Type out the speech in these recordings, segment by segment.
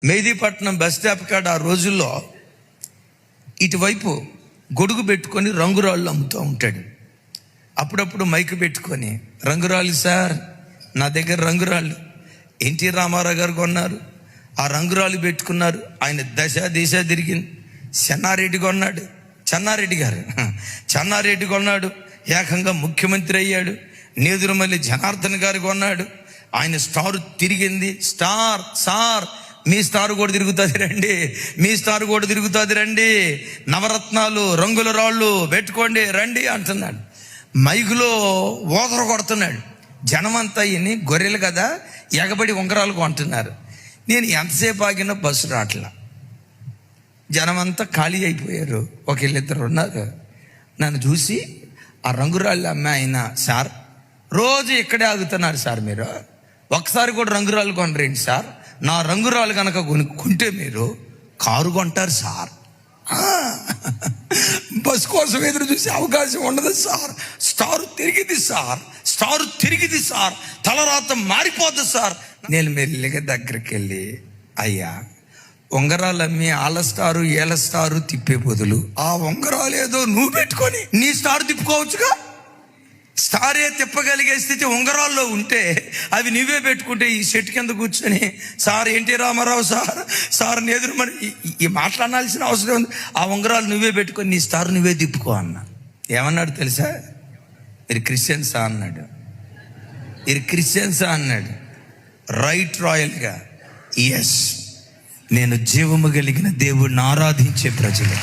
Mehdipatnam bus stop కాడ ఆ రోజుల్లో ఇటువైపు గొడుగు పెట్టుకొని రంగురాళ్ళు అమ్ముతూ ఉంటాడు. అప్పుడప్పుడు మైకు పెట్టుకొని, రంగురాళ్ళు సార్, నా దగ్గర రంగురాళ్ళు ఎన్టీ రామారావు గారు కొన్నారు, ఆ రంగురాళ్ళు పెట్టుకున్నారు. ఆయన దిశ తిరిగింది. చెన్నారెడ్డి కొన్నాడు, చెన్నారెడ్డి కొన్నాడు, ఏకంగా ముఖ్యమంత్రి అయ్యాడు. నేదురుమల్లి జనార్దన్ గారు కొన్నాడు, ఆయన స్టార్ తిరిగింది. సార్ మీ స్టార్ కూడా తిరుగుతుంది రండి, నవరత్నాలు రంగుల రాళ్ళు పెట్టుకోండి రండి అంటున్నాడు. మైకులో ఓదర కొడుతున్నాడు. జనమంతా ఇన్ని గొర్రెలు కదా, ఎగబడి ఉంగరాలు కొంటున్నారు. నేను ఎంతసేపు ఆగినా బస్సు రాట్లా, జనమంతా ఖాళీ అయిపోయారు. ఒకళ్ళిద్దరు ఉన్నారు. నన్ను చూసి ఆ రంగురాళ్ళు అమ్మాయి ఆయన, సార్ రోజు ఇక్కడే ఆగుతున్నారు సార్, మీరు ఒకసారి కూడా రంగురాళ్ళు కొనరేంటి సార్, నా రంగురాలు కనుక కొనుక్కుంటే మీరు కారు కొంటారు సార్. బస్ కోసం ఎదురు చూసే అవకాశం ఉండదు సార్. స్టార్ తిరిగిది సార్, తలరాత మారిపోద్ది సార్. నేను మెల్లిగా దగ్గరికి వెళ్ళి, అయ్యా ఉంగరాలు అమ్మి వాళ్ళ స్టారు ఏళ్ళ స్టారు తిప్పే బదులు ఆ ఉంగరాలు ఏదో నువ్వు పెట్టుకొని నీ స్టార్ తిప్పుకోవచ్చుగా. స్టారే తిప్పగలిగే స్థితి ఉంగరాల్లో ఉంటే అవి నువ్వే పెట్టుకుంటే ఈ చెట్టు కింద కూర్చొని, సార్ ఎన్టీ రామారావు సార్ ఎదురు మరి ఈ మాట్లాడాల్సిన అవసరం ఉంది. ఆ ఉంగరాలు నువ్వే పెట్టుకొని నీ స్టార్ నువ్వే తిప్పుకో అన్నా. ఏమన్నాడు తెలుసా? మీరు క్రిస్టియన్సా అన్నాడు. రైట్ రాయల్గా, ఎస్, నేను జీవము కలిగిన దేవుడిని ఆరాధించే ప్రజలు.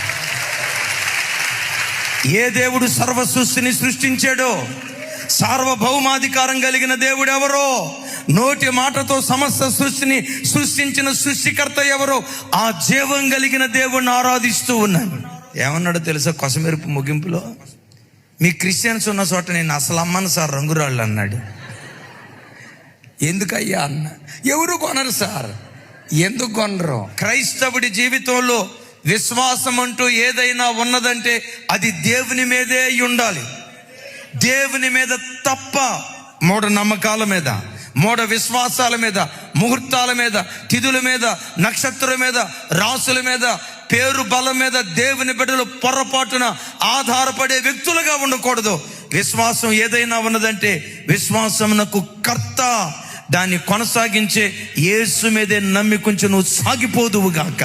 ఏ దేవుడు సర్వ సృష్టిని సృష్టించాడో, సార్వభౌమాధికారం కలిగిన దేవుడు ఎవరో, నోటి మాటతో సమస్త సృష్టిని సృష్టించిన సృష్టికర్త ఎవరో, ఆ జీవం కలిగిన దేవుడిని ఆరాధిస్తూ ఉన్నాను. ఏమన్నాడో తెలుసా? కొసమెరుపు ముగింపులో, మీ క్రిస్టియన్స్ ఉన్న చోట నేను అసలు అమ్మను సార్ రంగురాళ్ళు అన్నాడు. ఎందుకయ్యా అన్న, ఎవరు కొనరు సార్. ఎందుకు కొనరు? క్రైస్తవుడి జీవితంలో విశ్వాసం అంటూ ఏదైనా ఉన్నదంటే అది దేవుని మీదే అయి ఉండాలి. దేవుని మీద తప్ప మూఢ నమ్మకాల మీద, మూఢ విశ్వాసాల మీద, ముహూర్తాల మీద, తిథుల మీద, నక్షత్రం మీద, రాసుల మీద, పేరు బలం మీద దేవుని బిడ్డలు పొరపాటున ఆధారపడే వ్యక్తులుగా ఉండకూడదు. విశ్వాసం ఏదైనా ఉన్నదంటే విశ్వాసమునకు కర్త, దాన్ని కొనసాగించే యేసు మీదే నమ్మి కొంచెం నువ్వు సాగిపోదువుగాక.